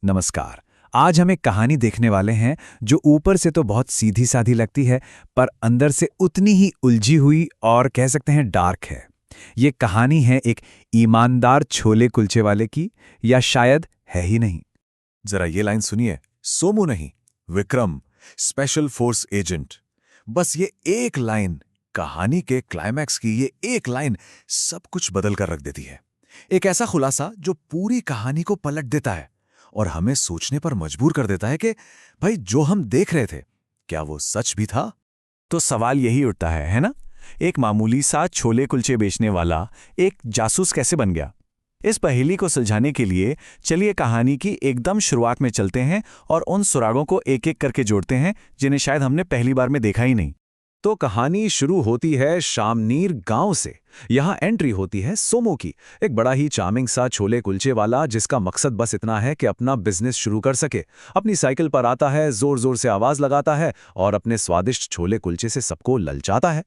नमस्कार। आज हम एक कहानी देखने वाले हैं जो ऊपर से तो बहुत सीधी साधी लगती है, पर अंदर से उतनी ही उलझी हुई और कह सकते हैं डार्क है। ये कहानी है एक ईमानदार छोले कुलचे वाले की, या शायद है ही नहीं। जरा ये लाइन सुनिए। सोमू नहीं, विक्रम, स्पेशल फोर्स एजेंट। बस ये एक लाइन, कहानी के क्लाइमैक्स की ये एक लाइन सब कुछ बदल कर रख देती है। एक ऐसा खुलासा जो पूरी कहानी को पलट देता है और हमें सोचने पर मजबूर कर देता है कि भाई जो हम देख रहे थे, क्या वो सच भी था? तो सवाल यही उठता है ना? एक मामूली सा छोले कुलचे बेचने वाला एक जासूस कैसे बन गया? इस पहेली को सुलझाने के लिए चलिए कहानी की एकदम शुरुआत में चलते हैं और उन सुरागों को एक एक करके जोड़ते हैं जिन्हें शायद हमने पहली बार में देखा ही नहीं। तो कहानी शुरू होती है शामनीर गांव से। यहाँ एंट्री होती है सोमू की, एक बड़ा ही चार्मिंग सा छोले कुलचे वाला जिसका मकसद बस इतना है कि अपना बिजनेस शुरू कर सके। अपनी साइकिल पर आता है, जोर जोर से आवाज लगाता है और अपने स्वादिष्ट छोले कुलचे से सबको ललचाता है।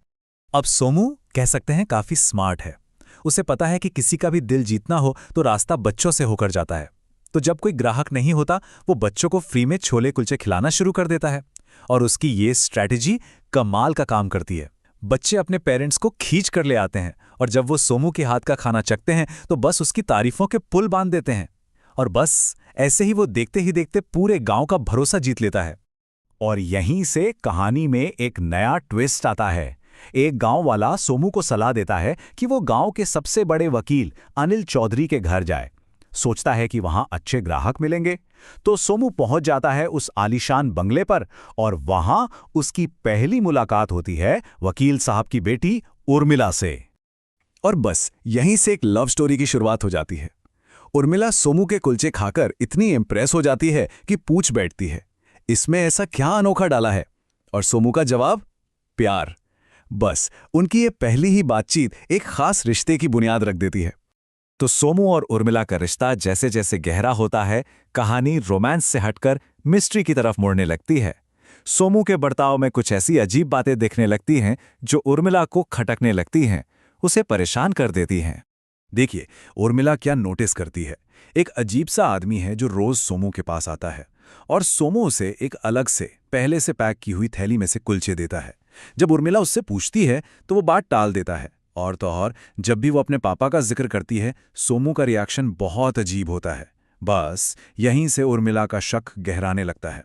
अब सोमू कह सकते हैं काफी स्मार्ट है। उसे पता है कि किसी का भी दिल जीतना हो तो रास्ता बच्चों से होकर जाता है। तो जब कोई ग्राहक नहीं होता, वो बच्चों को फ्री में छोले कुलचे खिलाना शुरू कर देता है। और उसकी ये स्ट्रैटेजी कमाल का काम करती है। बच्चे अपने पेरेंट्स को खींच कर ले आते हैं और जब वो सोमू के हाथ का खाना चखते हैं तो बस उसकी तारीफों के पुल बांध देते हैं। और बस ऐसे ही वो देखते ही देखते पूरे गांव का भरोसा जीत लेता है। और यहीं से कहानी में एक नया ट्विस्ट आता है। एक गांव वाला सोमू को सलाह देता है कि वो गांव के सबसे बड़े वकील अनिल चौधरी के घर जाए। सोचता है कि वहां अच्छे ग्राहक मिलेंगे। तो सोमू पहुंच जाता है उस आलीशान बंगले पर और वहां उसकी पहली मुलाकात होती है वकील साहब की बेटी उर्मिला से। और बस यहीं से एक लव स्टोरी की शुरुआत हो जाती है। उर्मिला सोमू के कुलचे खाकर इतनी इंप्रेस हो जाती है कि पूछ बैठती है, इसमें ऐसा क्या अनोखा डाला है? और सोमू का जवाब, प्यार। बस उनकी ये पहली ही बातचीत एक खास रिश्ते की बुनियाद रख देती है। तो सोमू और उर्मिला का रिश्ता जैसे जैसे गहरा होता है, कहानी रोमांस से हटकर मिस्ट्री की तरफ मुड़ने लगती है। सोमू के बर्ताव में कुछ ऐसी अजीब बातें दिखने लगती हैं जो उर्मिला को खटकने लगती हैं, उसे परेशान कर देती हैं। देखिए, उर्मिला क्या नोटिस करती है। एक अजीब सा आदमी है जो रोज सोमू के पास आता है और सोमू उसे एक अलग से पहले से पैक की हुई थैली में से कुलचे देता है। जब उर्मिला उससे पूछती है तो वो बात टाल देता है। और तो और जब भी वो अपने पापा का जिक्र करती है, सोमू का रिएक्शन बहुत अजीब होता है। बस यहीं से उर्मिला का शक गहराने लगता है।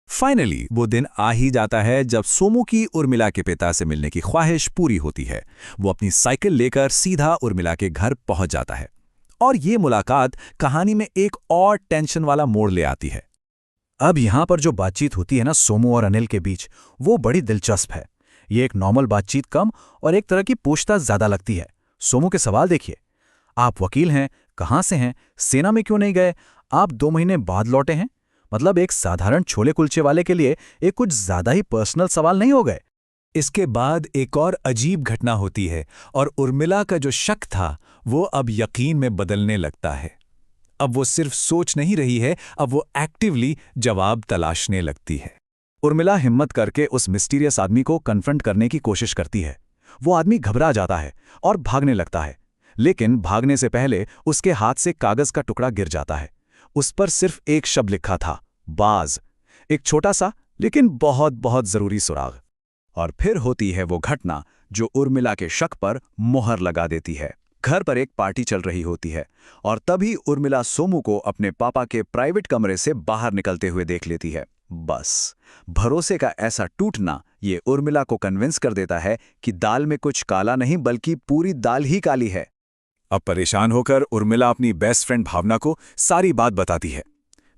फाइनली वो दिन आ ही जाता है जब सोमू की उर्मिला के पिता से मिलने की ख्वाहिश पूरी होती है। वो अपनी साइकिल लेकर सीधा उर्मिला के घर पहुंच जाता है और ये मुलाकात कहानी में एक और टेंशन वाला मोड़ ले आती है। अब यहां पर जो बातचीत होती है ना सोमू और अनिल के बीच, वो बड़ी दिलचस्प है। ये एक नॉर्मल बातचीत कम और एक तरह की पूछताछ ज्यादा लगती है। सोमू के सवाल देखिए, आप वकील हैं, कहां से हैं, सेना में क्यों नहीं गए, आप 2 महीने बाद लौटे हैं। मतलब एक साधारण छोले कुलचे वाले के लिए एक कुछ ज्यादा ही पर्सनल सवाल नहीं हो गए। इसके बाद एक और अजीब घटना होती है और उर्मिला का जो शक था वो अब यकीन में बदलने लगता है। अब वो सिर्फ सोच नहीं रही है, अब वो एक्टिवली जवाब तलाशने लगती है। उर्मिला हिम्मत करके उस मिस्टीरियस आदमी को कन्फ्रंट करने की कोशिश करती है। वो आदमी घबरा जाता है और भागने लगता है, लेकिन भागने से पहले उसके हाथ से कागज का टुकड़ा गिर जाता है। उस पर सिर्फ एक शब्द लिखा था, बाज। एक छोटा सा लेकिन बहुत बहुत जरूरी सुराग। और फिर होती है वो घटना जो उर्मिला के शक पर मोहर लगा देती है। घर पर एक पार्टी चल रही होती है और तभी उर्मिला सोमू को अपने पापा के प्राइवेट कमरे से बाहर निकलते हुए देख लेती है। बस भरोसे का ऐसा टूटना ये उर्मिला को कन्विंस कर देता है कि दाल में कुछ काला नहीं बल्कि पूरी दाल ही काली है। अब परेशान होकर उर्मिला अपनी बेस्ट फ्रेंड भावना को सारी बात बताती है।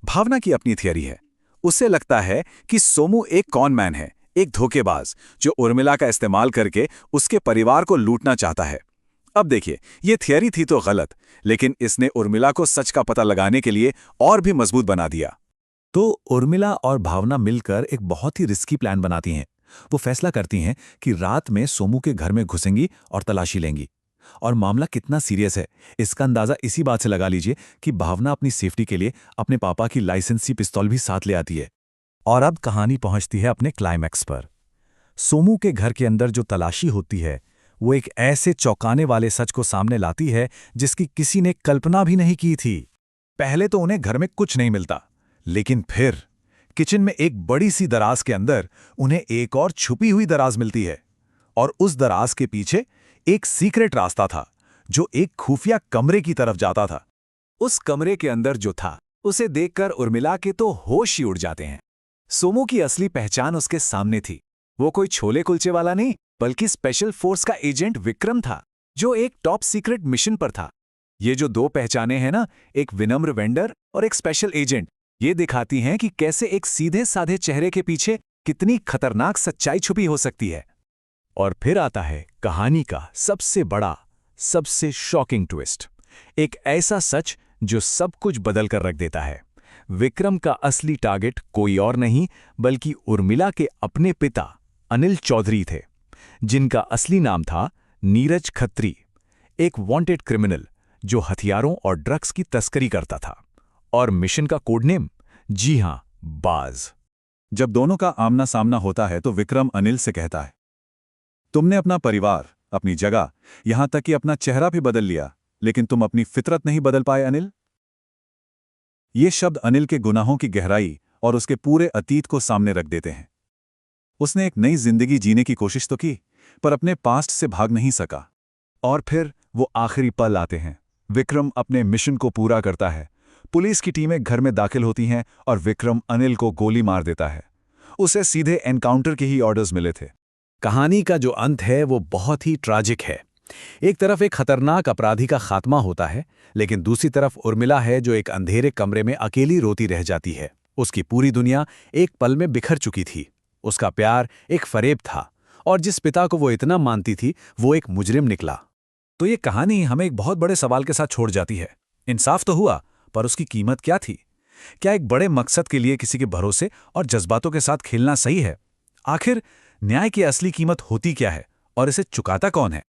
भावना की अपनी थियरी है। उसे लगता है कि सोमू एक कॉन मैन है, एक धोखेबाज जो उर्मिला का इस्तेमाल करके उसके परिवार को लूटना चाहता है। अब देखिए, ये थियरी थी तो गलत, लेकिन इसने उर्मिला को सच का पता लगाने के लिए और भी मजबूत बना दिया। तो उर्मिला और भावना मिलकर एक बहुत ही रिस्की प्लान बनाती हैं। वो फैसला करती हैं कि रात में सोमू के घर में घुसेंगी और तलाशी लेंगी। और मामला कितना सीरियस है इसका अंदाजा इसी बात से लगा लीजिए कि भावना अपनी सेफ्टी के लिए अपने पापा की लाइसेंसी पिस्तौल भी साथ ले आती है। और अब कहानी पहुंचती है अपने क्लाइमैक्स पर। सोमू के घर के अंदर जो तलाशी होती है वो एक ऐसे चौंकाने वाले सच को सामने लाती है जिसकी किसी ने कल्पना भी नहीं की थी। पहले तो उन्हें घर में कुछ नहीं मिलता, लेकिन फिर किचन में एक बड़ी सी दराज के अंदर उन्हें एक और छुपी हुई दराज मिलती है, और उस दराज के पीछे एक सीक्रेट रास्ता था जो एक खुफिया कमरे की तरफ जाता था। उस कमरे के अंदर जो था उसे देखकर उर्मिला के तो होश ही उड़ जाते हैं। सोमू की असली पहचान उसके सामने थी। वो कोई छोले कुलचे वाला नहीं, बल्कि स्पेशल फोर्स का एजेंट विक्रम था, जो एक टॉप सीक्रेट मिशन पर था। ये जो दो पहचाने हैं ना, एक विनम्र वेंडर और एक स्पेशल एजेंट, ये दिखाती हैं कि कैसे एक सीधे साधे चेहरे के पीछे कितनी खतरनाक सच्चाई छुपी हो सकती है। और फिर आता है कहानी का सबसे बड़ा, सबसे शॉकिंग ट्विस्ट। एक ऐसा सच जो सब कुछ बदल कर रख देता है। विक्रम का असली टारगेट कोई और नहीं बल्कि उर्मिला के अपने पिता अनिल चौधरी थे, जिनका असली नाम था नीरज खत्री, एक वांटेड क्रिमिनल जो हथियारों और ड्रग्स की तस्करी करता था। और मिशन का कोडनेम, जी हां, बाज। जब दोनों का आमना सामना होता है तो विक्रम अनिल से कहता है, तुमने अपना परिवार, अपनी जगह, यहां तक कि अपना चेहरा भी बदल लिया, लेकिन तुम अपनी फितरत नहीं बदल पाए अनिल। ये शब्द अनिल के गुनाहों की गहराई और उसके पूरे अतीत को सामने रख देते हैं। उसने एक नई जिंदगी जीने की कोशिश तो की, पर अपने पास्ट से भाग नहीं सका। और फिर वो आखिरी पल आते हैं। विक्रम अपने मिशन को पूरा करता है। पुलिस की टीमें घर में दाखिल होती हैं और विक्रम अनिल को गोली मार देता है। उसे सीधे एनकाउंटर के ही ऑर्डर्स मिले थे। कहानी का जो अंत है वो बहुत ही ट्रैजिक है। एक तरफ एक खतरनाक अपराधी का खात्मा होता है, लेकिन दूसरी तरफ उर्मिला है जो एक अंधेरे कमरे में अकेली रोती रह जाती है। उसकी पूरी दुनिया एक पल में बिखर चुकी थी। उसका प्यार एक फरेब था, और जिस पिता को वो इतना मानती थी वो एक मुजरिम निकला। तो ये कहानी हमें एक बहुत बड़े सवाल के साथ छोड़ जाती है। इंसाफ तो हुआ, पर उसकी कीमत क्या थी? क्या एक बड़े मकसद के लिए किसी के भरोसे और जज्बातों के साथ खेलना सही है? आखिर न्याय की असली कीमत होती क्या है और इसे चुकाता कौन है?